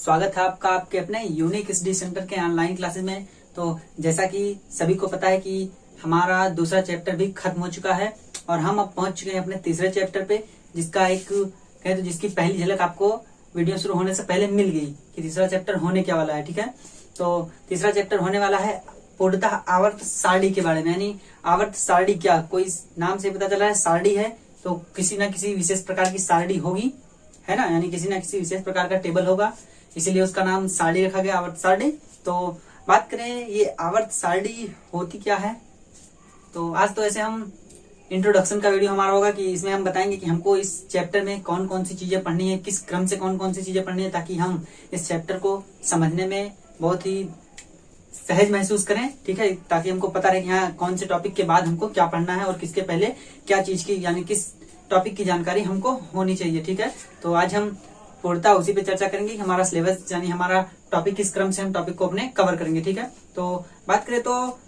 स्वागत है आपका आपके अपने यूनिक स्टडी सेंटर के ऑनलाइन क्लासेस में। तो जैसा कि सभी को पता है कि हमारा दूसरा चैप्टर भी खत्म हो चुका है और हम अब पहुंच चुके हैं अपने तीसरे चैप्टर पे, जिसका एक कहे तो जिसकी पहली झलक आपको वीडियो शुरू होने से पहले मिल गई कि तीसरा चैप्टर होने क्या वाला है। ठीक है, तो तीसरा चैप्टर होने वाला है पूर्णतः आवर्त सारणी के बारे में। यानी आवर्त सारणी क्या, कोई नाम से पता चला है सारणी है तो किसी न किसी विशेष प्रकार की सारणी होगी, है ना। यानी किसी न किसी विशेष प्रकार का टेबल होगा, इसीलिए उसका नाम सारणी रखा गया, आवर्त सारणी। तो बात करें ये आवर्त सारणी होती क्या है, तो आज तो ऐसे हम इंट्रोडक्शन का वीडियो हमारा होगा कि इसमें हम बताएंगे कि हमको इस चैप्टर में कौन कौन सी चीजें पढ़नी है, किस क्रम से कौन कौन सी चीजें पढ़नी है, ताकि हम इस चैप्टर को समझने में बहुत ही सहज महसूस करें। ठीक है, ताकि हमको पता रहे कि हाँ कौन से टॉपिक के बाद हमको क्या पढ़ना है और किसके पहले क्या चीज की, यानी किस टॉपिक की जानकारी हमको होनी चाहिए। ठीक है, तो आज हम पूर्णतः उसी पे चर्चा करेंगे कि हमारा सिलेबस यानी हमारा टॉपिक किस क्रम से हम टॉपिक को अपने कवर करेंगे। ठीक है, तो बात करें तो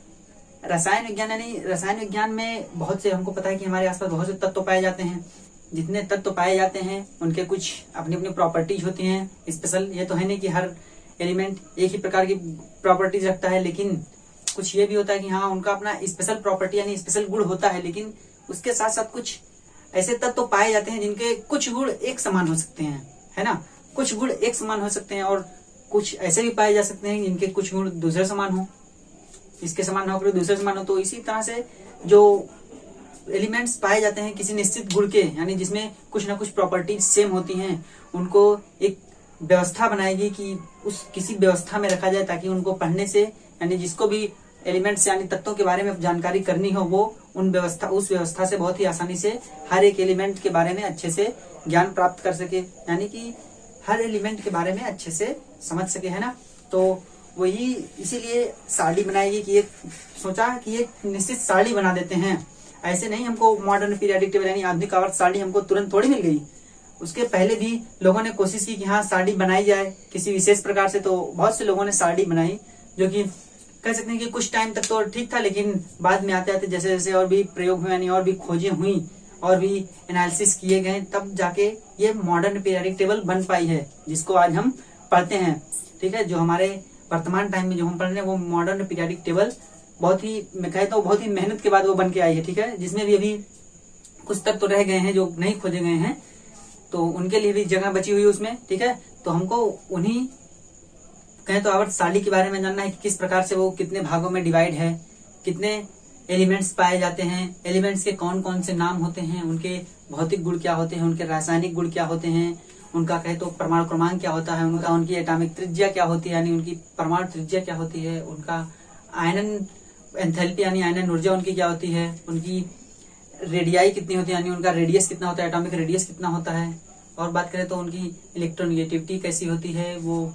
रसायन विज्ञान, यानी रसायन विज्ञान में बहुत से हमको पता है कि हमारे आसपास बहुत से तत्व पाए जाते हैं। जितने तत्व पाए जाते हैं उनके कुछ अपनी अपनी प्रॉपर्टीज होती हैं स्पेशल। ये तो है नहीं कि हर एलिमेंट एक ही प्रकार की प्रॉपर्टीज रखता है, लेकिन कुछ ये भी होता है कि हाँ उनका अपना स्पेशल प्रॉपर्टी यानी स्पेशल गुण होता है। लेकिन उसके साथ साथ कुछ ऐसे तत्व पाए जाते हैं जिनके कुछ गुण एक समान हो सकते हैं, है ना। कुछ गुण एक समान हो सकते हैं और कुछ ऐसे भी पाए जा सकते हैं जिनके कुछ गुण दूसरे समान हो, इसके समान होकर दूसरे समान हो। तो इसी तरह से जो एलिमेंट्स पाए जाते हैं किसी निश्चित गुण के, यानी जिसमें कुछ ना कुछ प्रॉपर्टीज सेम होती हैं, उनको एक व्यवस्था बनाएगी कि उस किसी व्यवस्था में रखा जाए, ताकि उनको पढ़ने से यानी जिसको भी एलिमेंट्स यानी तत्वों के बारे में जानकारी करनी हो वो उस व्यवस्था से बहुत ही आसानी से हर एक एलिमेंट के बारे में अच्छे से ज्ञान प्राप्त कर सके, यानी कि हर एलिमेंट के बारे में अच्छे से समझ सके, है ना। तो वही इसीलिए सारणी बनाएगी कि एक सोचा कि एक निश्चित सारणी बना देते हैं। ऐसे नहीं हमको मॉडर्न पीरियोडिक टेबल यानी आधुनिक आवर्त सारणी हमको तुरंत थोड़ी मिल गई। उसके पहले भी लोगों ने कोशिश की कि हाँ सारणी बनाई जाए किसी विशेष प्रकार से। तो बहुत से लोगों ने सारणी बनाई, जो कि कह सकते हैं कि कुछ टाइम तक तो ठीक था, लेकिन बाद में आते आते जैसे जैसे और भी प्रयोग हुए यानी और भी खोजें हुई और भी एनालिसिस किए गए, तब जाके ये मॉडर्न पीरियोडिक टेबल बन पाई है, जिसको आज हम पढ़ते हैं। ठीक है, जो हमारे वर्तमान टाइम में जो हम पढ़ रहे हैं वो मॉडर्न पीरियोडिक टेबल बहुत ही, मैं कहे तो बहुत ही मेहनत के बाद वो बन के आई है। ठीक है, जिसमें भी अभी कुछ तत्व तो रह गए हैं जो नहीं खोजे गए हैं, तो उनके लिए भी जगह बची हुई है उसमें। ठीक है, तो हमको उन्हीं कहें तो आवर्त सारणी के बारे में जानना है कि किस प्रकार से वो कितने भागों में डिवाइड है, कितने एलिमेंट्स पाए जाते हैं, एलिमेंट्स के कौन कौन से नाम होते हैं, उनके भौतिक गुण क्या होते हैं, उनके रासायनिक गुण क्या होते हैं, उनका कहे तो परमाणु क्रमांक क्या होता है, उनकी एटॉमिक त्रिज्या क्या होती है यानी उनकी परमाणु त्रिज्या क्या होती है, उनका आयनन एंथैल्पी यानी आयनन ऊर्जा उनकी क्या होती है, उनकी रेडियाई कितनी होती है यानी उनका रेडियस कितना होता है, एटॉमिक रेडियस कितना होता है, और बात करें तो उनकी इलेक्ट्रोनेगेटिविटी कैसी होती है, वो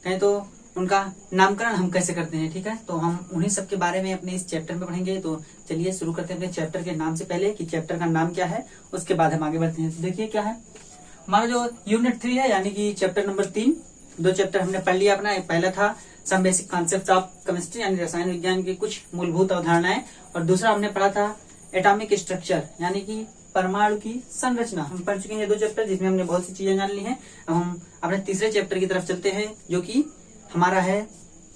कहें तो उनका नामकरण हम कैसे करते हैं। ठीक है, तो हम उन्हीं सब के बारे में अपने इस चैप्टर में पढ़ेंगे। तो चलिए शुरू करते हैं अपने चैप्टर के नाम से पहले कि चैप्टर का नाम क्या है, उसके बाद हम आगे बढ़ते हैं। तो देखिए क्या है हमारा जो यूनिट 3 है, यानी कि चैप्टर नंबर 3। 2 चैप्टर हमने पढ़ लिया अपना। पहला था some basic concept of chemistry यानी रसायन विज्ञान की कुछ मूलभूत अवधारणाएं, और दूसरा हमने पढ़ा था एटॉमिक स्ट्रक्चर यानी कि परमाणु की संरचना। हम पढ़ चुके हैं 2 चैप्टर जिसमें हमने बहुत सी चीजें जान ली हैं। अब हम अपने तीसरे चैप्टर की तरफ चलते हैं, जो कि हमारा है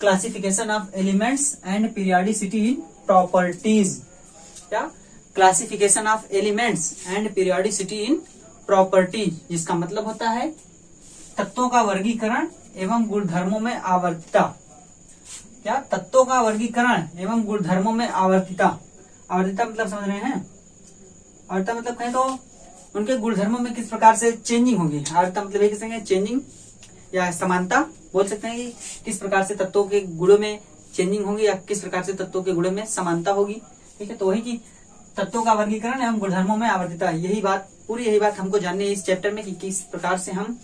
classification of elements and periodicity in properties. क्या, classification of elements and periodicity in properties, जिसका मतलब होता है तत्वों का वर्गीकरण एवं गुणधर्मों में आवर्तिता। क्या, तत्वों का वर्गीकरण एवं गुणधर्मों में आवर्तिता। आवर्तिता मतलब समझ रहे हैं, आवर्तिता मतलब कहें तो उनके गुणधर्मों में किस प्रकार से चेंजिंग होगी। आवर्तिता मतलब एक किस्म चेंजिंग या समानता बोल सकते हैं कि किस प्रकार से तत्वों के गुणों में चेंजिंग होगी या किस प्रकार से तत्वों के गुणों में समानता होगी। ठीक है, तो वही की तत्वों का वर्गीकरण एवं गुणधर्मों में आवर्तिता, यही बात हमको जाननी है इस चैप्टर में कि किस प्रकार से हम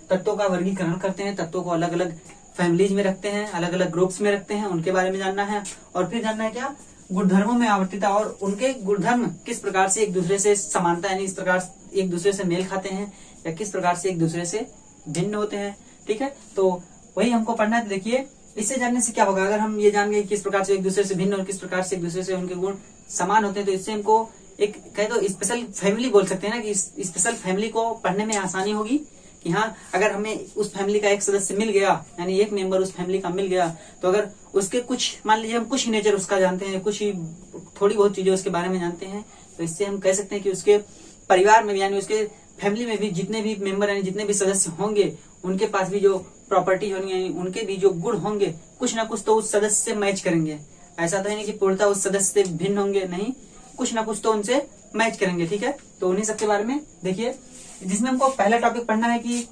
तत्वों का वर्गीकरण करते हैं, तत्वों को अलग अलग फैमिलीज में रखते हैं, अलग अलग ग्रुप्स में रखते हैं, उनके बारे में जानना है। और फिर जानना है क्या, गुणधर्मों में आवर्तिता, और उनके गुणधर्म किस प्रकार से एक दूसरे से समानता यानी इस प्रकार एक दूसरे से मेल खाते हैं या किस प्रकार से एक दूसरे से भिन्न होते हैं। ठीक है, तो वही हमको पढ़ना है। देखिए इससे जानने से क्या होगा, अगर हम ये जान गए किस प्रकार से एक दूसरे से भिन्न और किस प्रकार से एक दूसरे से उनके गुण समान होते हैं, तो इससे हमको एक कहे तो स्पेशल फैमिली बोल सकते हैं ना, कि स्पेशल फैमिली को पढ़ने में आसानी होगी कि हाँ अगर हमें उस फैमिली का एक सदस्य मिल गया, यानी एक मेंबर उस फैमिली का मिल गया, तो अगर उसके कुछ, मान लीजिए हम कुछ ही नेचर उसका जानते हैं, कुछ ही थोड़ी बहुत चीजें उसके बारे में जानते हैं, तो इससे हम कह सकते हैं कि उसके परिवार में भी यानी उसके फैमिली में भी जितने भी मेंबर यानी जितने भी सदस्य होंगे उनके पास भी जो प्रॉपर्टी होनी है, उनके भी जो गुण होंगे कुछ ना कुछ तो उस सदस्य से मैच करेंगे। ऐसा तो है नहीं कि पूर्णतः उस सदस्य से भिन्न होंगे, नहीं, कुछ ना कुछ तो उनसे मैच करेंगे। ठीक है, तो उन्हीं सबके बारे में देखिए, जिसमें हमको पहला टॉपिक पढ़ना है कि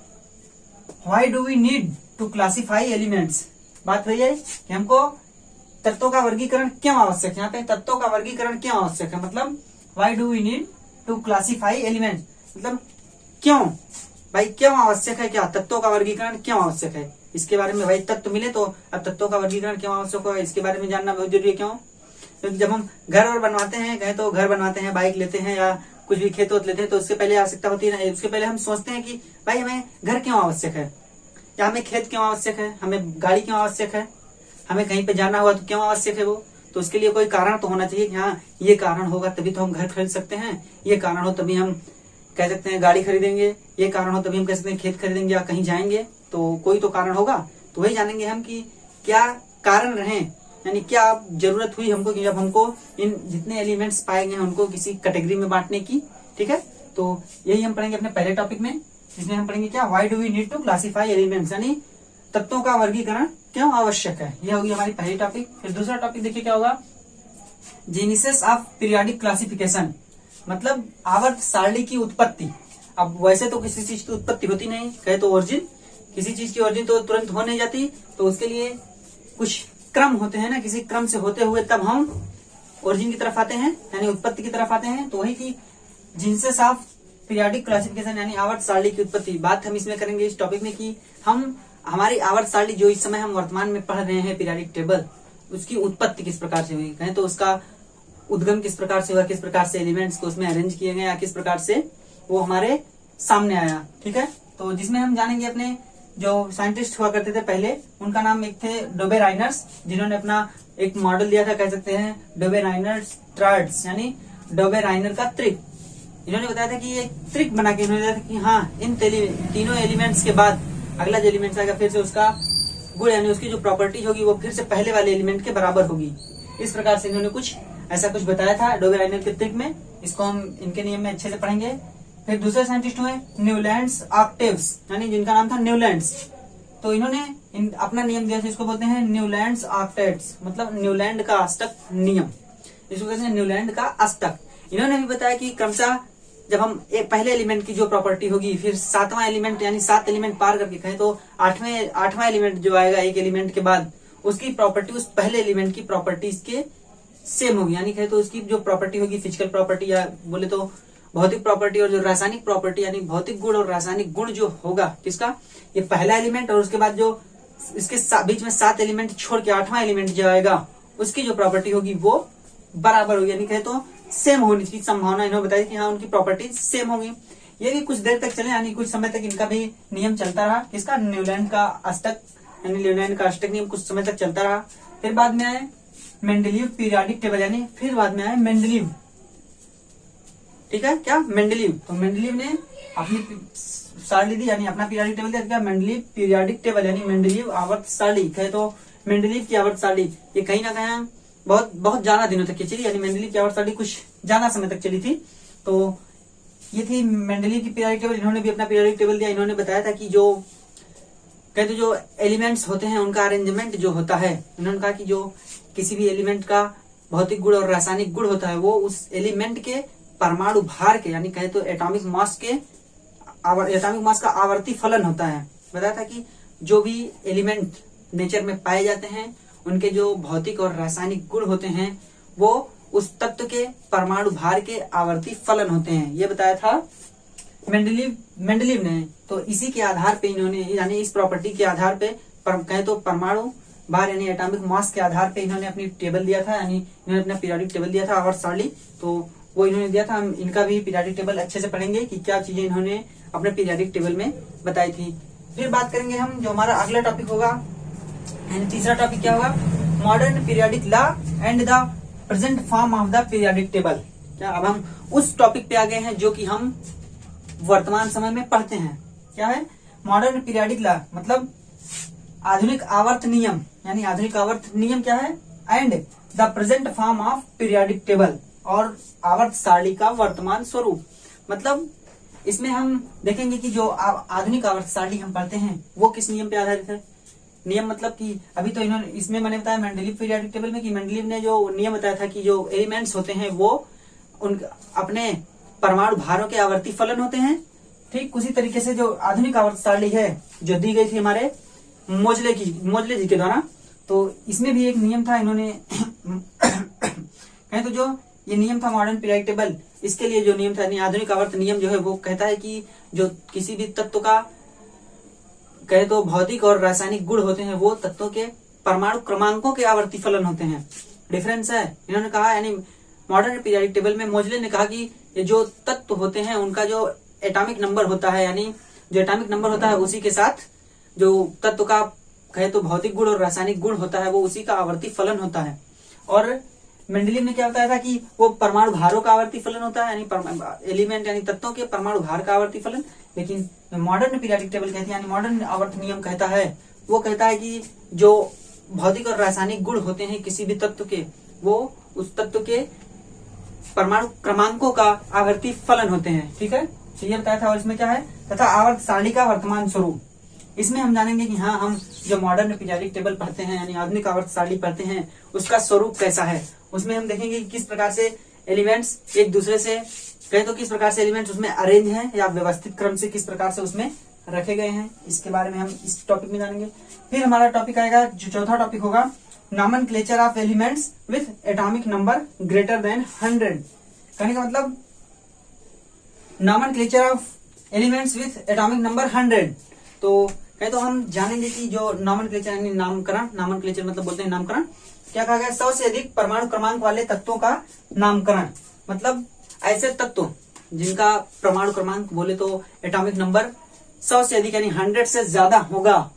why do we need to classify elements. बात वही है कि हमको तत्वों का वर्गीकरण क्यों आवश्यक है। यहाँ पे तत्वों का वर्गीकरण क्यों आवश्यक है, मतलब why do we need to classify elements, मतलब क्यों भाई, क्यों आवश्यक है, क्या तत्वों का वर्गीकरण क्यों आवश्यक है, इसके बारे में। भाई तत्व मिले तो अब तत्वों का वर्गीकरण क्यों आवश्यक है इसके बारे में जानना बहुत जरूरी है। क्यों? क्योंकि जब हम घर और बनवाते हैं, कहें तो घर बनवाते हैं, बाइक लेते हैं या कुछ भी खेत लेते हैं, तो उससे पहले आवश्यकता होती है, उसके पहले हम सोचते हैं कि भाई हमें घर क्यों आवश्यक है, या हमें खेत क्यों आवश्यक है, हमें गाड़ी क्यों आवश्यक है, हमें कहीं पे जाना हुआ तो क्यों आवश्यक है वो। तो उसके लिए कोई कारण तो होना चाहिए कि हाँ ये कारण होगा तभी तो हम घर खरीद सकते हैं, ये कारण हो तभी हम कह सकते हैं गाड़ी खरीदेंगे, ये कारण हो तभी हम कह सकते हैं खेत खरीदेंगे या कहीं जाएंगे, तो कोई तो कारण होगा। तो वही जानेंगे हम कि क्या कारण रहे, यानी क्या जरूरत हुई हमको कि जब हमको इन जितने एलिमेंट्स पाए गए उनको किसी कैटेगरी में बांटने की। ठीक है, तो यही हम पढ़ेंगे अपने पहले टॉपिक में, जिसमें हम पढ़ेंगे क्या, why do we need to classify elements, यानी तत्वों का वर्गीकरण क्यों आवश्यक है। यह होगी हमारी पहली टॉपिक। फिर दूसरा टॉपिक देखिए क्या होगा, जेनेसिस ऑफ पीरियोडिक क्लासिफिकेशन, मतलब आवर्त सारणी की उत्पत्ति। अब वैसे तो किसी चीज की उत्पत्ति होती नहीं, कहे तो ओरिजिन, किसी चीज की ओरिजिन तो तुरंत हो नहीं जाती, तो उसके लिए कुछ क्रम होते हैं ना, किसी क्रम से होते हुए तब हम ओरिजिन की तरफ आते हैं, यानी उत्पत्ति की तरफ आते हैं। तो वही की जेनेसिस ऑफ पीरियोडिक क्लासिफिकेशन यानी आवर्त सारणी की उत्पत्ति। बात हम इसमें करेंगे इस टॉपिक में कि हम हमारी आवर्त सारणी जो इस समय हम वर्तमान में पढ़ रहे हैं पीरियोडिक टेबल, उसकी उत्पत्ति किस प्रकार से हुई, कहें तो उसका उद्गम किस प्रकार से हुआ, किस प्रकार से एलिमेंट्स को उसमें अरेंज किए गए या किस प्रकार से वो हमारे सामने आया। ठीक है, तो जिसमें हम जानेंगे अपने जो साइंटिस्ट हुआ करते थे पहले, उनका नाम एक थे डोबेराइनर्स, जिन्होंने अपना एक मॉडल दिया था, कह सकते हैं डोबेराइनर्स ट्रायड्स, यानी डोबेराइनर का त्रिक। इन्होंने बताया था कि ये त्रिक बना के इन्होंने बताया था कि हाँ इन तीनों एलिमेंट्स के बाद अगला जो एलिमेंट आएगा फिर से उसका गुण यानी उसकी जो प्रॉपर्टीज होगी वो फिर से पहले वाले एलिमेंट के बराबर होगी। इस प्रकार से इन्होंने कुछ ऐसा कुछ बताया था डोबेराइनर के त्रिक में। इसको हम इनके नियम में अच्छे से पढ़ेंगे। फिर दूसरे साइंटिस्ट हुए न्यूलैंड्स ऑक्टेव्स, यानी जिनका नाम था न्यूलैंड्स। तो इन्होंने अपना नियम दिया था, इसको बोलते हैं न्यूलैंड्स ऑक्टेट्स, मतलब न्यूलैंड का अष्टक नियम, इसको कहते हैं न्यूलैंड का अष्टक। इन्होंने भी बताया कि क्रमशः जब हम एक पहले एलिमेंट की जो प्रॉपर्टी होगी फिर सातवां एलिमेंट यानी 7 एलिमेंट पार करके कहें तो आठवां एलिमेंट जो आएगा एक एलिमेंट के बाद, उसकी प्रॉपर्टी उस पहले एलिमेंट की प्रॉपर्टीज के सेम होगी, यानी कहे तो उसकी जो प्रॉपर्टी होगी फिजिकल प्रॉपर्टी या बोले तो भौतिक प्रॉपर्टी और जो रासायनिक प्रॉपर्टी यानी भौतिक गुण और रासायनिक गुण जो होगा किसका, ये पहला एलिमेंट और उसके बाद जो इसके बीच में 7 एलिमेंट छोड़ के 8वां एलिमेंट जो आएगा उसकी जो प्रॉपर्टी होगी वो बराबर होगी, यानी कहे तो सेम होने की संभावना इन्होंने बताई कि हाँ उनकी प्रॉपर्टीज सेम होंगी। ये भी कुछ देर तक चले, यानी कुछ समय तक इनका भी नियम चलता रहा, किसका, न्यूलैंड का अष्टक, यानी न्यूलैंड का अष्टक नियम कुछ समय तक चलता रहा। फिर बाद में आए मेंडलीव पीरियोडिक टेबल, यानी फिर बाद में आए मेंडलीव। ठीक है, क्या मेंडलीव, तो मेंडलीव ने अपनी सारणी दी यानी अपना पीरियोडिक टेबल दिया, क्या मेंडलीव पीरियोडिक टेबल यानी मेंडलीव आवर्त सारणी, कहे तो मेंडलीव की आवर्त सारणी ये कहीं ना कहीं बहुत ज्यादा दिनों तक चली, यानी मेंडलीव की आवर्त सारणी कुछ ज्यादा समय तक चली थी। तो ये थी मेंडलीव की पीरियोडिक टेबल। इन्होंने भी अपना पीरियोडिक टेबल दिया। इन्होंने बताया था कि जो कहते जो एलिमेंट्स होते हैं उनका अरेंजमेंट जो होता है, इन्होंने कहा कि जो किसी भी एलिमेंट का भौतिक गुण और रासायनिक गुण होता है वो उस एलिमेंट के परमाणु भार के यानी कहे तो एटॉमिक मास का आवर्ती फलन होता है। बताया था कि जो भी एलिमेंट नेचर में पाए जाते हैं उनके जो भौतिक और रासायनिक गुण होते हैं वो उस तत्व के परमाणु भार के आवर्ती फलन होते हैं, ये बताया था मेंडलीव ने। तो इसी के आधार पे इन्होंने यानी इस प्रॉपर्टी के आधार पे कहे तो परमाणु भार यानी एटॉमिक मास के आधार पे इन्होंने अपनी टेबल दिया था, यानी इन्होंने अपना पीरियोडिक टेबल दिया था आवर्त सारणी, तो वो इन्होंने दिया था। हम इनका भी पीरियोडिक टेबल अच्छे से पढ़ेंगे कि क्या चीजें इन्होंने अपने पीरियोडिक टेबल में बताई थी। फिर बात करेंगे हम जो हमारा अगला टॉपिक होगा, तीसरा टॉपिक क्या होगा, modern periodic law and the present form of the periodic table. क्या अब हम उस टॉपिक पे आ गए हैं जो कि हम वर्तमान समय में पढ़ते हैं, क्या है मॉडर्न पीरियोडिक लॉ मतलब आधुनिक आवर्त नियम, यानी आधुनिक आवर्त नियम क्या है, and the present form of periodic table, और आवर्त सारणी का वर्तमान स्वरूप। मतलब इसमें हम देखेंगे कि जो आधुनिक आवर्त सारणी हम पढ़ते हैं वो किस नियम पे आधारित है। नियम मतलब कि अभी तो इन्होंने इसमें मैंने बताया मेंडलीव पीरियोडिक टेबल में कि मेंडलीव ने जो नियम बताया था कि जो एलिमेंट्स होते हैं वो उन अपने परमाणु भारों के आवर्ती फलन होते हैं। ठीक उसी तरीके से जो आधुनिक आवर्त सारणी है जो दी गई थी हमारे मोजले जी के द्वारा, तो इसमें भी एक नियम था इन्होंने कहें तो जो ये नियम था मॉडर्न पीरियोडिक टेबल, इसके लिए जो नियम था आधुनिक आवर्त नियम जो है वो कहता है कि जो किसी भी तत्व का कहे तो भौतिक और रासायनिक गुण होते हैं वो तत्वों के परमाणु क्रमांकों के आवर्ती फलन होते हैं। डिफरेंस है इन्होंने कहा, यानी मॉडर्न पीरियोडिक टेबल में मोजले ने कहा कि ये जो तत्व होते हैं उनका जो एटॉमिक नंबर होता है, यानी जो एटॉमिक नंबर होता है उसी के साथ जो तत्व का कहे तो भौतिक गुण और रासायनिक गुण होता है वो उसी का आवर्ती फलन होता है। और मेंडलीव ने क्या बताया था कि वो परमाणु भारों का आवर्ती फलन होता है, यानी एलिमेंट यानी तत्वों के परमाणु भार का आवर्ती फलन। लेकिन मॉडर्न पीरियोडिक टेबल कहती है, यानी मॉडर्न आवर्त नियम कहता है, वो कहता है कि जो भौतिक और रासायनिक गुण होते हैं किसी भी तत्व के वो उस तत्व के परमाणु क्रमांकों का आवर्ती फलन होते हैं। ठीक है, तो ये बताया था। और इसमें क्या है, तथा आवर्त सारणी का वर्तमान स्वरूप। इसमें हम जानेंगे कि हाँ हम जो मॉडर्न पीरियोडिक टेबल पढ़ते हैं यानी आधुनिक आवर्त सारणी पढ़ते हैं उसका स्वरूप कैसा है। उसमें हम देखेंगे कि किस प्रकार से एलिमेंट्स एक दूसरे से कहे तो किस प्रकार से एलिमेंट्स उसमें अरेंज हैं या व्यवस्थित क्रम से किस प्रकार से उसमें रखे गए हैं, इसके बारे में हम इस टॉपिक में जानेंगे। फिर हमारा टॉपिक आएगा, जो चौथा टॉपिक होगा, nomenclature of elements with atomic number greater than 100। कहने का मतलब nomenclature of elements with atomic number 100। तो कहे तो हम जानेंगे कि जो नॉमेनक्लेचर यानी नामकरण, नॉमेनक्लेचर मतलब बोलते हैं नामकरण, क्या कहा गया, 100 से अधिक परमाणु क्रमांक वाले तत्वों का नामकरण। मतलब ऐसे तत्व जिनका परमाणु क्रमांक बोले तो एटॉमिक नंबर 100 से अधिक यानी 100 से ज्यादा होगा,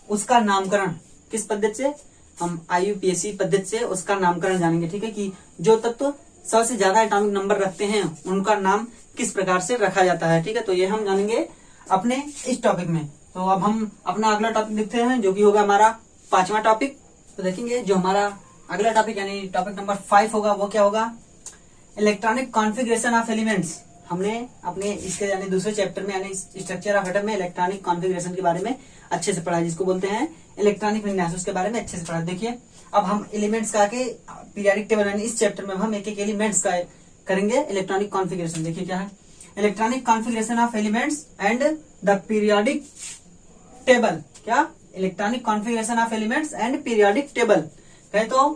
उसका नामकरण किस पद्धति से, हम IUPAC पद्धति से उसका नामकरण जानेंगे। ठीक है, कि जो तत्व 100 से ज्यादा एटॉमिक नंबर रखते हैं उनका नाम किस प्रकार से रखा जाता है। ठीक है, तो ये हम जानेंगे अपने इस टॉपिक में। तो अब हम अपना अगला टॉपिक देखते हैं जो कि होगा हमारा 5वां टॉपिक। तो देखेंगे जो हमारा अगला टॉपिक यानी टॉपिक नंबर 5 होगा वो क्या होगा, इलेक्ट्रॉनिक कॉन्फ़िगरेशन ऑफ एलिमेंट्स। हमने अपने इसके यानी दूसरे चैप्टर में यानी स्ट्रक्चर ऑफ एटम में इलेक्ट्रॉनिक कॉन्फ़िगरेशन के बारे में अच्छे से पढ़ा है, जिसको बोलते हैं इलेक्ट्रॉनिक विन्यास, उसके बारे में अच्छे से पढ़ा। देखिए अब हम एलिमेंट्स का के पीरियोडिक टेबल यानी इस चैप्टर में हम एक एक एलिमेंट्स का करेंगे इलेक्ट्रॉनिक कॉन्फ़िगरेशन। देखिए क्या है, electronic configuration of elements and the periodic table. क्या, electronic configuration of elements and periodic table. कहे तो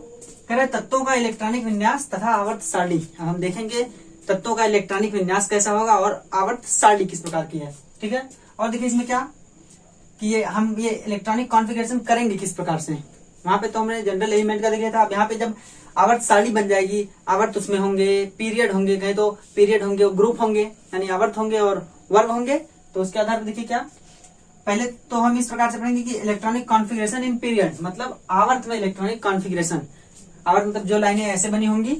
कह तत्वों का इलेक्ट्रॉनिक विन्यास तथा आवर्त सारणी। हम देखेंगे तत्वों का इलेक्ट्रॉनिक विन्यास कैसा होगा और आवर्त सारणी किस प्रकार की है। ठीक है, और देखिए इसमें क्या कि हम ये इलेक्ट्रॉनिक कॉन्फ़िगरेशन करेंगे किस प्रकार से। वहां पे तो हमने जनरल एलिमेंट का देखा था, अब यहाँ पे जब आवर्त सारणी बन जाएगी, आवर्त उसमें होंगे, पीरियड होंगे, कहे तो पीरियड होंगे, ग्रुप होंगे यानी आवर्त होंगे और वर्ग होंगे। तो उसके आधार पर देखिए क्या, पहले तो हम इस प्रकार से पढ़ेंगे कि इलेक्ट्रॉनिक कॉन्फ़िगरेशन इन पीरियड मतलब आवर्त में इलेक्ट्रॉनिक कॉन्फ़िगरेशन। आवर्त मतलब जो लाइनें ऐसे बनी होंगी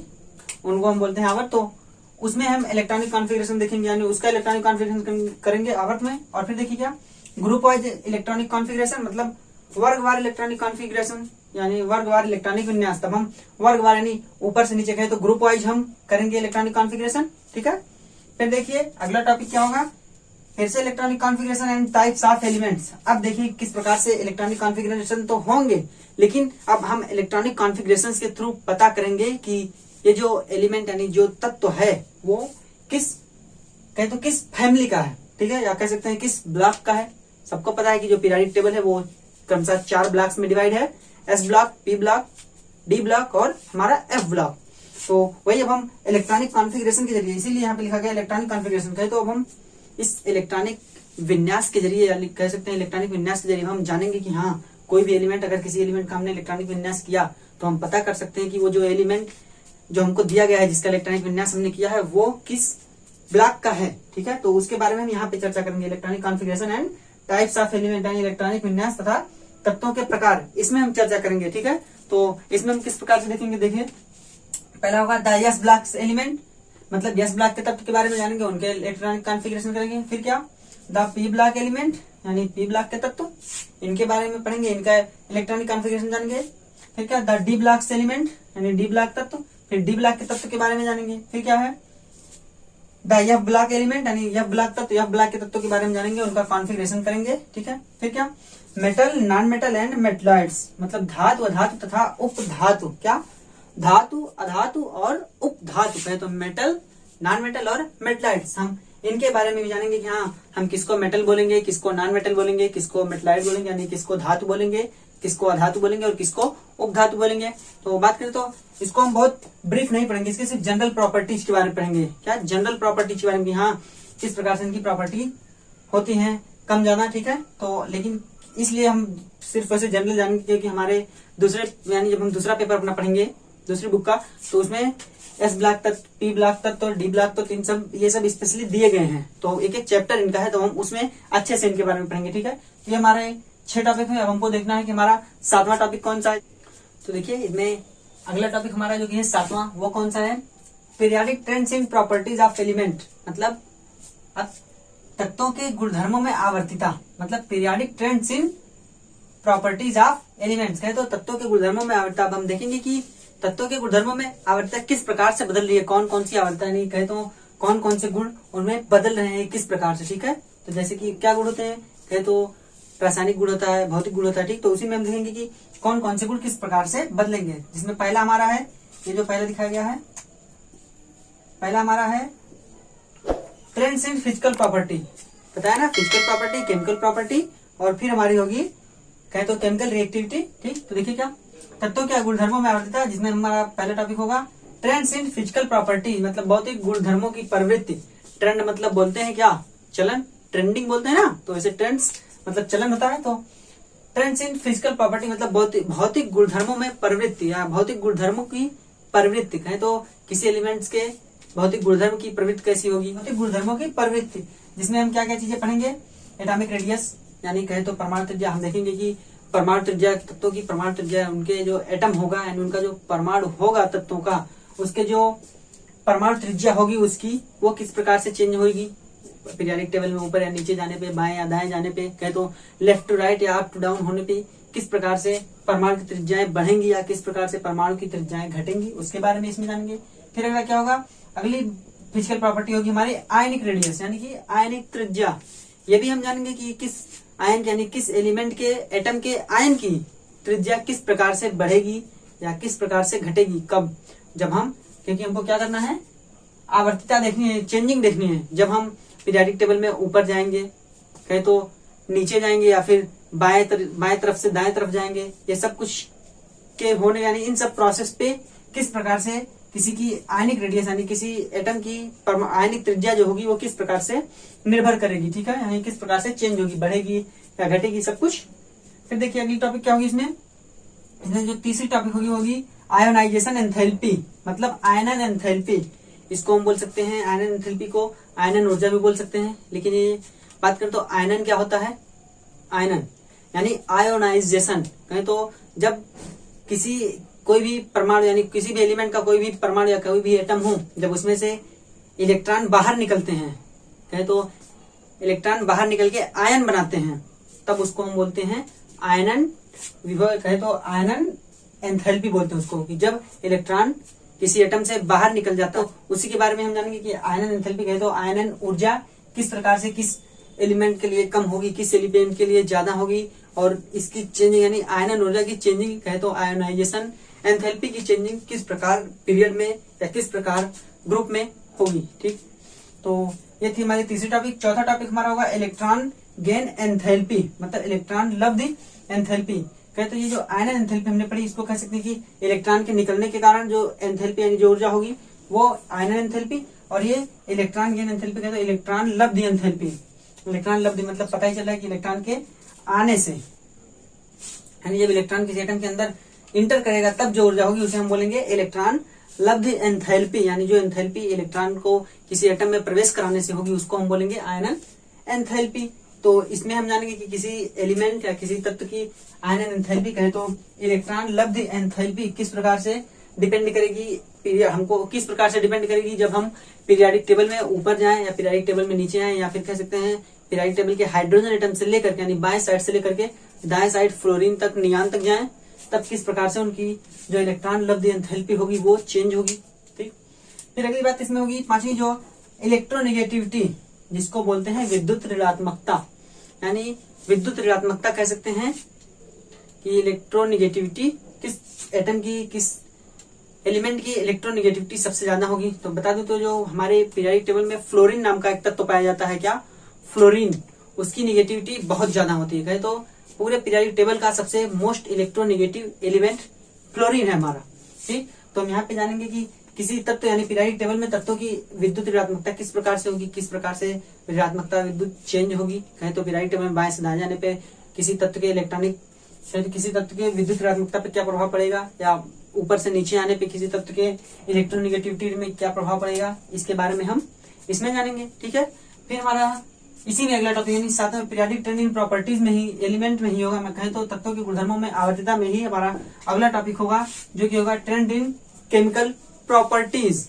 उनको हम बोलते हैं आवर्त। तो उसमें हम इलेक्ट्रॉनिक कॉन्फ़िगरेशन देखेंगे यानी उसका इलेक्ट्रॉनिक कॉन्फ़िगरेशन करेंगे आवर्त में। और फिर देखिए क्या, ग्रुप वाइज इलेक्ट्रॉनिक कॉन्फ़िगरेशन मतलब वर्गवार इलेक्ट्रॉनिक कॉन्फ़िगरेशन यानी वर्गवार इलेक्ट्रॉनिक विन्यास। तब हम वर्गवार यानी ऊपर से नीचे कहे तो ग्रुप वाइज हम करेंगे इलेक्ट्रॉनिक कॉन्फ़िगरेशन। ठीक है, फिर देखिए अगला टॉपिक क्या होगा, फिर से electronic configuration and types of elements. अब देखिए किस प्रकार से इलेक्ट्रॉनिक कॉन्फ़िगरेशन तो होंगे, लेकिन अब हम इलेक्ट्रॉनिक कॉन्फ़िगरेशन के थ्रू पता करेंगे कि ये जो एलिमेंट यानी जो तत्व है वो किस कहे तो किस फैमिली का है। ठीक है, या कह सकते हैं किस ब्लॉक का है। सबको पता है कि जो पीरियोडिक टेबल है वो क्रमशः 4 ब्लॉक्स में डिवाइड है, S block, P block, D block और हमारा F ब्लॉक। तो वही अब हम इलेक्ट्रॉनिक कॉन्फ़िगरेशन के जरिए, इसीलिए यहाँ पे लिखा गया इलेक्ट्रॉनिक कॉन्फ़िगरेशन कहे तो अब हम इस इलेक्ट्रॉनिक विन्यास के जरिए यानी कह सकते हैं इलेक्ट्रॉनिक विन्यास के जरिए हम जानेंगे कि हाँ कोई भी एलिमेंट, अगर किसी एलिमेंट का हमने इलेक्ट्रॉनिक विन्यास किया तो हम पता कर सकते हैं कि वो जो एलिमेंट जो हमको दिया गया है जिसका इलेक्ट्रॉनिक विन्यास हमने किया है वो किस ब्लॉक का है। ठीक है, तो उसके बारे में हम यहाँ पे चर्चा करेंगे, electronic configuration and types of element यानी इलेक्ट्रॉनिक विन्यास तथा तत्वों के प्रकार, इसमें हम चर्चा करेंगे। ठीक है, तो इसमें हम किस प्रकार से देखेंगे, देखिए पहला होगा द S ब्लॉक एलिमेंट मतलब S ब्लॉक के तत्व के बारे में जानेंगे, उनके इलेक्ट्रॉनिक कॉन्फ़िगरेशन करेंगे। फिर क्या, द P ब्लॉक एलिमेंट यानी पी ब्लॉक के तत्व, इनके बारे में पढ़ेंगे, इनका इलेक्ट्रॉनिक कॉन्फ़िगरेशन जानेंगे। फिर क्या, द डी ब्लॉक एलिमेंट यानी डी ब्लॉक तत्व, फिर डी ब्लॉक के तत्व के बारे में जानेंगे। फिर क्या है, द एफ ब्लॉक एलिमेंट यानी एफ ब्लॉक तत्व, एफ ब्लॉक के तत्वों के बारे में जानेंगे, उनका कॉन्फ़िगरेशन करेंगे। ठीक है। फिर क्या, metal, non metal and metalloids, मतलब धातु, अधातु तथा उपधातु। क्या, धातु, अधातु और उपधातु कहे तो मेटल, नॉन मेटल और मेटलॉइड्स। हम इनके बारे में भी जानेंगे कि हाँ हम किसको मेटल बोलेंगे, किसको नॉन मेटल बोलेंगे, किसको मेटलॉइड बोलेंगे यानी किसको धातु बोलेंगे, किसको अधातु बोलेंगे और किसको उपधातु बोलेंगे। तो बात करें तो इसको हम बहुत ब्रीफ नहीं पढ़ेंगे, इसके सिर्फ जनरल प्रॉपर्टीज के बारे में पढ़ेंगे। क्या, जनरल प्रॉपर्टीज के बारे में, हाँ किस प्रकार से इनकी प्रॉपर्टी होती है कम ज्यादा। ठीक है। तो लेकिन इसलिए हम सिर्फ वैसे जनरल जानेंगे क्योंकि हमारे दूसरे यानी जब हम दूसरा पेपर अपना पढ़ेंगे दूसरी बुक का, तो उसमें एस ब्लॉक तत्व, पी ब्लॉक तत्व और डी ब्लॉक तत्व, इन सब ये सब स्पेशली दिए गए हैं। तो एक एक चैप्टर इनका है, तो हम उसमें अच्छे से इनके बारे में पढ़ेंगे। ठीक है। ये हमारे 6 टॉपिक है। अब हमको देखना है कि हमारा 7वां टॉपिक कौन सा है। तो देखिए इसमें अगला टॉपिक हमारा जो कि है 7वां, वो कौन सा है, periodic trends in properties of element, मतलब तत्वों के गुणधर्मों में आवर्तिता, मतलब periodic trends in properties of elements कहे तो तत्वों के गुणधर्मों में आवर्तता। अब हम देखेंगे कि तत्वों के गुणधर्मों में आवर्तता किस प्रकार से बदल रही है, कौन कौन सी आवर्तता नहीं कहे तो कौन कौन से गुण उनमें बदल रहे हैं किस प्रकार से। ठीक है। तो जैसे कि क्या गुण होते हैं कहे तो रासायनिक गुण होता है, भौतिक गुण होता है। ठीक, तो उसी में हम देखेंगे कि कौन कौन से गुण किस प्रकार से बदलेंगे। जिसमें पहला हमारा है, ये जो पहला दिखाया गया है, पहला हमारा है ट्रेंड्स इन फिजिकल प्रॉपर्टी, पता है ना, फिजिकल प्रॉपर्टी, केमिकल प्रॉपर्टी और फिर हमारी होगी कहे तो केमिकल रिएक्टिविटी। ठीक, तो देखिए क्या, तत्वों के गुणधर्मों में आवर्तता, जिसमें हमारा पहला टॉपिक होगा ट्रेंड्स इन फिजिकल प्रॉपर्टी, मतलब भौतिक गुणधर्मों की प्रवृत्ति। ट्रेंड मतलब बोलते हैं क्या, चलन, ट्रेंडिंग बोलते हैं ना, तो ऐसे ट्रेंड्स मतलब चलन होता है। तो ट्रेंड्स इन फिजिकल प्रॉपर्टी मतलब भौतिक गुणधर्मों में प्रवृत्ति या भौतिक गुणधर्मों की प्रवृत्ति कहें तो किसी एलिमेंट्स के भौतिक गुणधर्म की प्रवृत्ति कैसी होगी, भौतिक गुणधर्मों की प्रवृत्ति, जिसमें हम क्या क्या चीजें पढ़ेंगे, एटॉमिक रेडियस यानी कहे तो परमाणु त्रिज्या। हम देखेंगे कि परमाणु त्रिज्या तत्वों की परमाणु त्रिज्या, उनके जो एटम होगा यानी उनका जो परमाणु होगा तत्वों का, उसके जो परमाणु त्रिज्या होगी उसकी वो किस प्रकार से चेंज होगी पीरियोडिक टेबल में, ऊपर या नीचे जाने पे, बाएं या दाएं जाने पे, कहे तो लेफ्ट टू राइट या अप टू डाउन होने पे किस प्रकार से परमाणु की त्रिज्याएं बढ़ेंगी या किस प्रकार से परमाणु की त्रिज्याएं घटेंगी, उसके बारे में इसमें जानेंगे। फिर अगला क्या होगा, अगली फिजिकल प्रॉपर्टी होगी हमारी आयनिक रेडियस यानी कि आयनिक त्रिज्या। ये भी हम जानेंगे कि किस आयन यानी किस एलिमेंट के एटम के आयन की त्रिज्या किस प्रकार से बढ़ेगी या किस प्रकार से घटेगी, कब, जब हम, क्योंकि हमको क्या करना है, आवर्तिता देखनी है, चेंजिंग देखनी है। जब हम पीरियोडिक टेबल में ऊपर जाएंगे, कहे तो नीचे जाएंगे या फिर बाएं तरफ से दाएं तरफ जाएंगे, ये सब कुछ के होने यानी इन सब प्रोसेस पे किस प्रकार से किसी की आयनिक रेडियस यानी किसी एटम की आयनिक त्रिज्या जो होगी वो किस प्रकार से निर्भर करेगी। ठीक है, यानी किस प्रकार से चेंज होगी, बढ़ेगी या घटेगी, सब कुछ। फिर देखिए अगली टॉपिक क्या होगी, इसमें जो तीसरी टॉपिक होगी आयोनाइजेशन एंथैल्पी, मतलब आयनन एंथैल्पी। इसको हम बोल सकते हैं, आयनन एंथैल्पी को आयनन ऊर्जा भी बोल सकते हैं। लेकिन ये बात करें तो आयनन क्या होता है, आयनन यानी आयोनाइजेशन, कहें तो जब किसी कोई भी परमाणु यानी किसी भी एलिमेंट का कोई भी परमाणु या कोई भी एटम हो, जब उसमें से इलेक्ट्रॉन बाहर निकलते हैं, कहें तो इलेक्ट्रॉन बाहर निकल के आयन बनाते हैं, तब उसको हम बोलते हैं आयनन विभव, कहे तो आयनन एंथैल्पी बोलते हैं उसको, कि जब इलेक्ट्रॉन किसी एटम से बाहर निकल जाता है। तो उसी के बारे में हम जानेंगे कि आयनन एंथैल्पी कहे तो आयनन ऊर्जा किस प्रकार से किस एलिमेंट के लिए कम होगी, किस एलिमेंट के लिए ज्यादा होगी, और इसकी चेंजिंग यानी आयनन ऊर्जा की चेंजिंग कहे तो आयोनाइजेशन एंथैल्पी की चेंजिंग किस प्रकार पीरियड में या किस प्रकार ग्रुप में होगी। ठीक, तो ये थी हमारी तीसरी टॉपिक। चौथा टॉपिक हमारा होगा इलेक्ट्रॉन गेन एंथैल्पी, मतलब इलेक्ट्रॉन लब्ध एंथैल्पी। कहते तो ये जो आयनन एंथैल्पी हमने पढ़ी, इसको कह सकते हैं कि इलेक्ट्रॉन के निकलने के कारण जो एंथैल्पी यानी जो ऊर्जा होगी वो आयनन एंथैल्पी, और ये इलेक्ट्रॉन गेन एंथैल्पी कहते हैं इलेक्ट्रॉन लब्ध एंथैल्पी। इलेक्ट्रॉन लब्ध मतलब पता ही चल रहा है कि इलेक्ट्रॉन के आने से यानी जब इलेक्ट्रॉन किसी एटम के अंदर इंटर करेगा तब जो ऊर्जा होगी उसे हम बोलेंगे इलेक्ट्रॉन लब्ध एंथैल्पी, यानी जो एंथैल्पी इलेक्ट्रॉन को किसी एटम में प्रवेश कराने से होगी उसको हम बोलेंगे आयनन एंथैल्पी। तो इसमें हम जानेंगे कि किसी एलिमेंट या किसी तत्व की आयनन एंथैल्पी कहे तो इलेक्ट्रॉन लब्ध एंथैल्पी किस प्रकार से डिपेंड करेगी, हमको किस प्रकार से डिपेंड करेगी जब हम पीरियोडिक टेबल में ऊपर जाएं या पीरियोडिक टेबल में नीचे आए, या फिर कह सकते हैं पीरियोडिक टेबल के हाइड्रोजन एटम से लेकर के यानी बाएं साइड से लेकर के दाएं साइड फ्लोरीन तक, नियान तक जाएं, तब किस प्रकार से उनकी जो इलेक्ट्रॉन लब्ध एंथैल्पी होगी वो चेंज होगी। ठीक, फिर अगली बात इसमें होगी पांचवी, जो इलेक्ट्रोनेगेटिविटी जिसको बोलते हैं विद्युत ऋणात्मकता, यानी विद्युत ऋणात्मकता कह सकते हैं कि इलेक्ट्रोनेगेटिविटी किस एटम की, किस एलिमेंट की इलेक्ट्रोनेगेटिविटी सबसे ज्यादा होगी। तो बता दूं तो जो हमारे पीरियोडिक टेबल में फ्लोरीन नाम का एक तत्व पाया जाता है, क्या फ्लोरीन, उसकी निगेटिविटी बहुत ज्यादा होती है। तो पूरे पीरियोडिक टेबल का सबसे मोस्ट इलेक्ट्रोनेगेटिव एलिमेंट फ्लोरीन है हमारा। ठीक, तो हम यहाँ पे जानेंगे कि किसी तत्व यानी पीरियोडिक टेबल में तत्वों की विद्युत ऋणात्मकता किस प्रकार से होगी, किस प्रकार से ऋणात्मकता विद्युत चेंज होगी। कहें तो पीरियोडिक टेबल में बाएं से दाएं जाने पे किसी तत्व के इलेक्ट्रॉनिक, किसी तत्व के विद्युत ऋणात्मकता पे क्या प्रभाव पड़ेगा, या ऊपर से नीचे आने पे किसी तत्व के इलेक्ट्रोनेगेटिविटी में क्या प्रभाव पड़ेगा, इसके बारे में हम इसमें जानेंगे। ठीक है, फिर हमारा इसी में अगला टॉपिक यानी साथ में पीरियोडिक ट्रेंड इन प्रॉपर्टीज में ही, एलिमेंट में ही होगा। मैं कहें तो तत्वों के गुणधर्मों में, आवर्तता में ही हमारा अगला टॉपिक होगा, जो कि होगा ट्रेंड इन केमिकल प्रॉपर्टीज।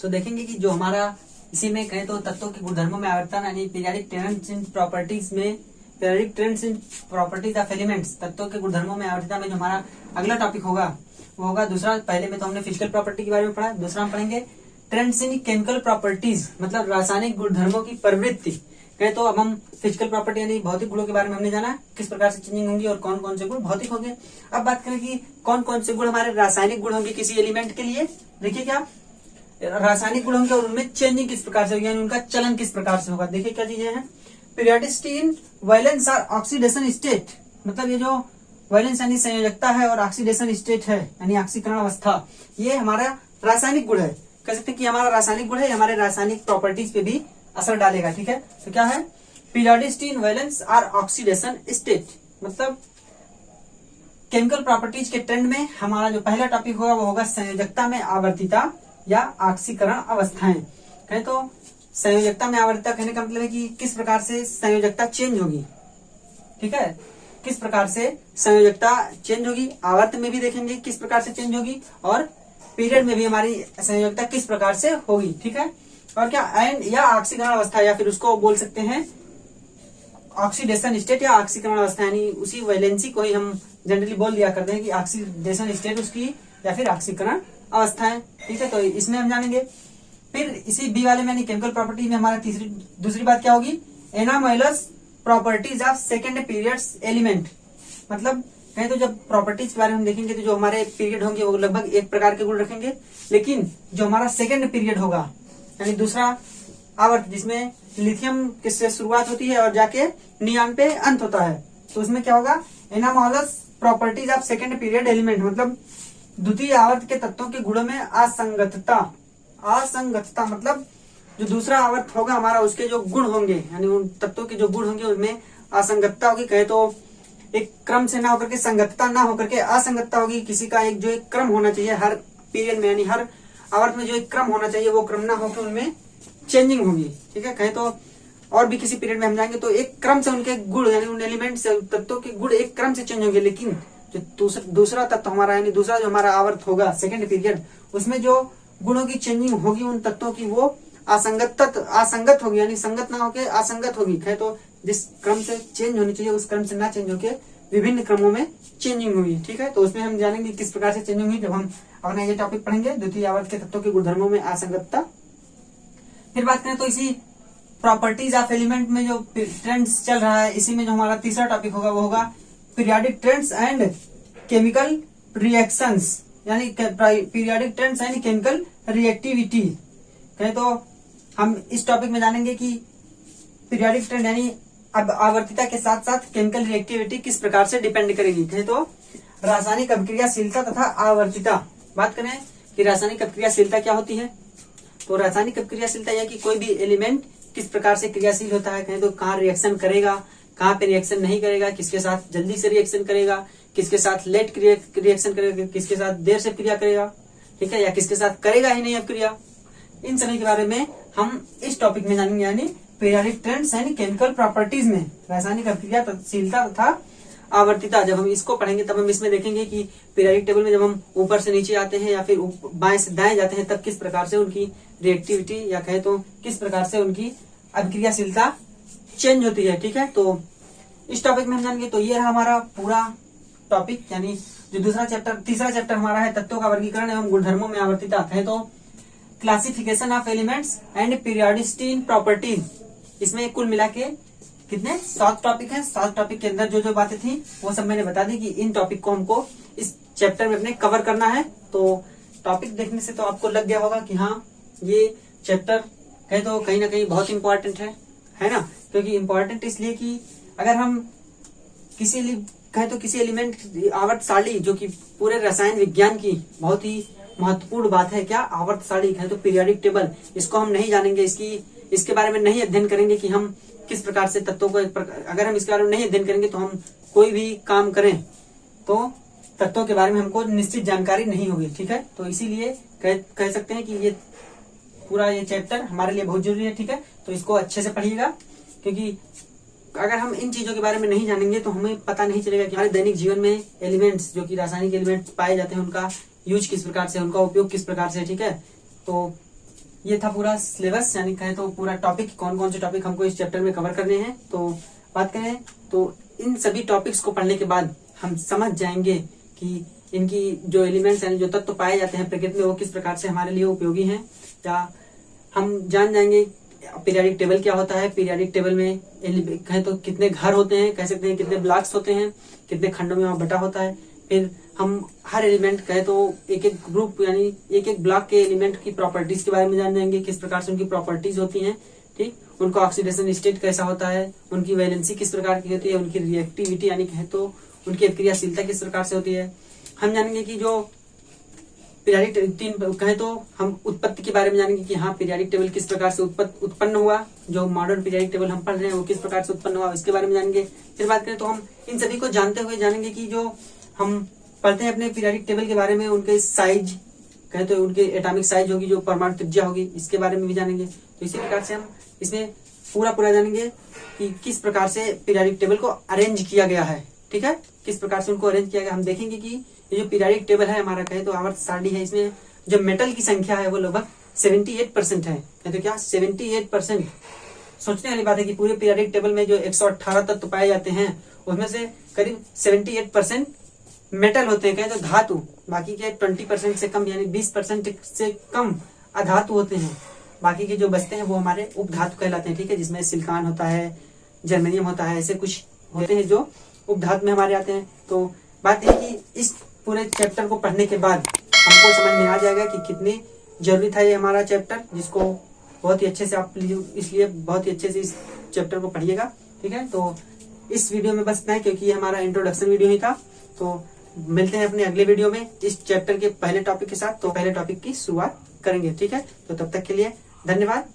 तो देखेंगे कि जो हमारा इसी में कहें तो तत्वों के गुणधर्मों में आवर्तन यानी पीरियोडिक ट्रेंड्स इन प्रॉपर्टीज में, periodic trends in properties of elements, तत्वों के गुणधर्मों में आवर्तता में जो हमारा अगला टॉपिक होगा वो होगा दूसरा। पहले में तो हमने फिजिकल प्रॉपर्टी के बारे में पढ़ा, दूसरा हम पढ़ेंगे ट्रेंड्स इन केमिकल प्रॉपर्टीज, मतलब रासायनिक गुणधर्मों की प्रवृत्ति। कहे तो अब हम फिजिकल प्रॉपर्टी यानी भौतिक गुणों के बारे में हमने जाना किस प्रकार से चेंजिंग होंगी और कौन कौन से गुण भौतिक होंगे। अब बात करें कि कौन कौन से गुण हमारे रासायनिक गुण होंगे किसी एलिमेंट के लिए। देखिए क्या रासायनिक गुण होंगे और उनमें चेंजिंग किस प्रकार से होगी, यानी उनका चलन किस प्रकार से होगा। देखिए क्या चीजें हैं, पीरियोडिसिटी इन वैलेंस और ऑक्सीडेशन स्टेट, मतलब ये जो वैलेंस यानी संयोजकता है और ऑक्सीडेशन स्टेट है यानी ऑक्सीकरण अवस्था, ये हमारा रासायनिक गुण है। कह सकते हैं कि हमारा रासायनिक गुण है, हमारे रासायनिक प्रॉपर्टीज पे भी असर डालेगा। ठीक है, तो क्या है पीरियोडिसिटी इन वैलेंस और ऑक्सीडेशन स्टेट, मतलब केमिकल प्रॉपर्टीज के ट्रेंड में हमारा जो पहला टॉपिक होगा वो होगा संयोजकता में आवर्तिता या ऑक्सीकरण अवस्थाएं। कहें तो संयोजकता में आवर्तिता कहने का मतलब है कि किस प्रकार से संयोजकता चेंज होगी। ठीक है, किस प्रकार से संयोजकता चेंज होगी, आवर्त में भी देखेंगे किस प्रकार से चेंज होगी और पीरियड में भी हमारी संयोजकता किस प्रकार से होगी। ठीक है, और क्या एंड या ऑक्सीकरण अवस्था, या फिर उसको बोल सकते हैं ऑक्सीडेशन स्टेट या ऑक्सीकरण अवस्था, यानी उसी वैलेंसी को ही हम जनरली बोल दिया करते हैं कि ऑक्सीडेशन स्टेट उसकी या फिर ऑक्सीकरण अवस्था है। ठीक है, तो इसमें हम जानेंगे। फिर इसी बी वाले में केमिकल प्रॉपर्टी में हमारा दूसरी बात क्या होगी, anomalous properties of second periods element, मतलब कहें तो जब प्रॉपर्टीज के बारे में हम देखेंगे तो जो हमारे पीरियड होंगे वो लगभग एक प्रकार के गुण रखेंगे, लेकिन जो हमारा सेकेंड पीरियड होगा यानी दूसरा आवर्त जिसमें लिथियम किससे शुरुआत होती है और जाके नियान पे अंत होता है, तो उसमें क्या होगा anomalous properties of second period element, मतलब द्वितीय आवर्त के तत्वों के गुणों में असंगतता। असंगतता मतलब जो दूसरा आवर्त होगा हमारा उसके जो गुण होंगे यानी उन तत्वों के जो गुण होंगे उनमें असंगतता होगी। कहे तो एक क्रम से ना होकर के, संगतता ना होकर के असंगतता होगी। किसी का एक जो एक क्रम होना चाहिए हर पीरियड में यानी हर आवर्त में जो एक क्रम होना चाहिए वो क्रम ना होकर उनमें चेंजिंग होगी। ठीक है, कहे तो और भी किसी पीरियड में हम जाएंगे तो एक क्रम से उनके गुण यानी उन एलिमेंट से तत्वों के गुण एक क्रम से चेंज होंगे, लेकिन जो दूसरा तत्व हमारा यानी दूसरा जो हमारा आवर्त होगा सेकेंड पीरियड उसमें जो गुणों की चेंजिंग होगी उन तत्वों की वो असंगत होगी यानी संगत ना होकर असंगत होगी। कहे तो जिस क्रम से चेंज होनी चाहिए उस क्रम से ना चेंज होकर विभिन्न क्रमों में चेंजिंग हुई। ठीक है, तो उसमें हम जानेंगे किस प्रकार से चेंजिंग हुई जब हम अपना ये टॉपिक पढ़ेंगे द्वितीय आवर्त के तत्वों के गुणधर्मों में असंगतता। फिर बात करें तो इसी प्रॉपर्टीज ऑफ एलिमेंट में जो ट्रेंड्स चल रहा है इसी में जो हमारा तीसरा टॉपिक होगा वो होगा periodic trends and chemical reactions, यानी periodic trends and chemical reactivity. कहें तो हम इस टॉपिक में जानेंगे कि पीरियोडिक ट्रेंड यानी अब आवर्तिता के साथ साथ केमिकल रिएक्टिविटी किस प्रकार से डिपेंड करेगी। कहें तो रासायनिक अभिक्रियाशीलता तथा आवर्तिता। बात करें कि रासायनिक अभिक्रियाशीलता क्या होती है, तो रासायनिक अभिक्रियाशीलता यह कि कोई भी एलिमेंट किस प्रकार से क्रियाशील होता है। कहें तो कहाँ रिएक्शन करेगा, कहाँ पे रिएक्शन नहीं करेगा, किसके साथ जल्दी से रिएक्शन करेगा, किसके साथ लेट रिएक्शन करेगा, किसके साथ देर से क्रिया करेगा, ठीक है, या किसके साथ करेगा ही नहीं अब क्रिया। इन सभी के बारे में हम इस टॉपिक में जानेंगे, यानी पीरियोडिक ट्रेंड्स यानी केमिकल प्रॉपर्टीज में रासायनिक अभिक्रियाशीलता तथा आवर्तिता। जब हम इसको पढ़ेंगे तब हम इसमें देखेंगे कि पीरियोडिक टेबल में जब हम ऊपर से नीचे आते हैं या फिर बाएं से दाएं जाते हैं तब किस प्रकार से उनकी रिएक्टिविटी या कहे तो किस प्रकार से उनकी अभिक्रियाशीलता चेंज होती है। ठीक है, तो इस टॉपिक में हम जानेंगे। तो ये रहा हमारा पूरा टॉपिक, यानी जो तीसरा चैप्टर हमारा है तत्वों का वर्गीकरण एवं गुणधर्मों में आवर्तिता है। तो classification of elements and periodicity in properties, इसमें कुल मिला के कितने 7 टॉपिक हैं। 7 टॉपिक के अंदर जो जो बातें थी वो सब मैंने बता दी कि इन टॉपिक को हमको इस चैप्टर में अपने कवर करना है। तो टॉपिक देखने से तो आपको लग गया होगा कि हाँ ये चैप्टर है तो कहीं ना कहीं बहुत इंपॉर्टेंट है ना। क्योंकि इंपॉर्टेंट इसलिए कि अगर हम किसी एलिमेंट आवर्त सारणी, जो कि पूरे रसायन विज्ञान की बहुत ही महत्वपूर्ण बात है, क्या आवर्त सारणी है तो पीरियोडिक टेबल, इसको हम नहीं जानेंगे, इसके बारे में नहीं अध्ययन करेंगे कि हम किस प्रकार से तत्वों को अगर हम इसके बारे में नहीं अध्ययन करेंगे तो हम कोई भी काम करें तो तत्वों के बारे में हमको निश्चित जानकारी नहीं होगी। ठीक है, तो इसीलिए कह सकते हैं कि ये पूरा ये चैप्टर हमारे लिए बहुत जरूरी है। ठीक है, तो इसको अच्छे से पढ़िएगा, क्योंकि अगर हम इन चीजों के बारे में नहीं जानेंगे तो हमें पता नहीं चलेगा कि हमारे दैनिक जीवन में एलिमेंट्स, जो कि रासायनिक एलिमेंट्स पाए जाते हैं, उनका यूज किस प्रकार से, उनका उपयोग किस प्रकार से। ठीक है, तो ये था पूरा सिलेबस, यानी कहें तो पूरा टॉपिक, कौन कौन से टॉपिक हमको इस चैप्टर में कवर करने हैं। तो बात करें तो इन सभी टॉपिक्स को पढ़ने के बाद हम समझ जाएंगे कि इनकी जो एलिमेंट्स यानी जो तत्व पाए जाते हैं प्रकृति में वो किस प्रकार से हमारे लिए उपयोगी हैं, या हम जान जाएंगे पीरियोडिक टेबल क्या होता है। पीरियोडिक टेबल में कहें तो कितने घर होते हैं, कह सकते हैं कितने ब्लॉक्स होते हैं, कितने खंडों में वहां बटा होता है। फिर हम हर एलिमेंट कहे तो एक एक ग्रुप यानी एक एक ब्लॉक के एलिमेंट की प्रॉपर्टीज के बारे में जान जाएंगे, किस प्रकार से उनकी प्रॉपर्टीज होती हैं। ठीक, उनका ऑक्सीडेशन स्टेट कैसा होता है, उनकी वैलेंसी किस प्रकार की होती है, उनकी रिएक्टिविटी यानी कहे तो उनकी क्रियाशीलता किस प्रकार से होती है। हम जानेंगे कि जो पीरियोडिक कहे तो हम उत्पत्ति के बारे में जानेंगे कि हाँ पीरियोडिक टेबल किस प्रकार से उत्पन्न हुआ, जो मॉडर्न पीरियोडिक टेबल हम पढ़ रहे हैं वो किस प्रकार से उत्पन्न हुआ, इसके बारे में जानेंगे। फिर बात करें तो हम इन सभी को जानते हुए जानेंगे कि जो हम पढ़ते हैं अपने पीरियोडिक टेबल के बारे में, उनके साइज कहे तो उनके एटॉमिक साइज होगी, जो परमाणु त्रिज्या होगी, इसके बारे में भी जानेंगे। तो इसी प्रकार से हम इसमें पूरा जानेंगे कि किस प्रकार से पीरियोडिक टेबल को अरेंज किया गया है। ठीक है, किस प्रकार से उनको अरेंज किया गया। हम देखेंगे कि ये जो पीरियोडिक टेबल है हमारा कहे तो आवर्त सारणी है, इसमें जो मेटल की संख्या है वो लगभग 78% है। तो क्या 78%? सोचने वाली बात है कि पूरे पीरियोडिक टेबल में जो 118 तत्व पाए जाते हैं उसमें से करीब 78% मेटल होते हैं, कहे तो धातु, बाकी के 20% से कम यानी 20% से कम अधातु होते हैं। बाकी के जो बचते हैं वो हमारे उपधातु कहलाते हैं। ठीक है, जिसमें सिलिकॉन होता है, जर्मेनियम होता है, ऐसे कुछ होते हैं जो उपधातु में हमारे आते हैं। तो बात है कि इस पूरे चैप्टर को पढ़ने के बाद हमको समझ में आ जाएगा कि कितनी जरूरी था ये हमारा चैप्टर, जिसको बहुत ही अच्छे से आप इसलिए बहुत ही अच्छे से इस चैप्टर को पढ़िएगा। ठीक है, तो इस वीडियो में बस इतना है, क्योंकि ये हमारा इंट्रोडक्शन वीडियो ही था। तो मिलते हैं अपने अगले वीडियो में इस चैप्टर के पहले टॉपिक के साथ। तो पहले टॉपिक की शुरुआत करेंगे। ठीक है, तो तब तक के लिए धन्यवाद।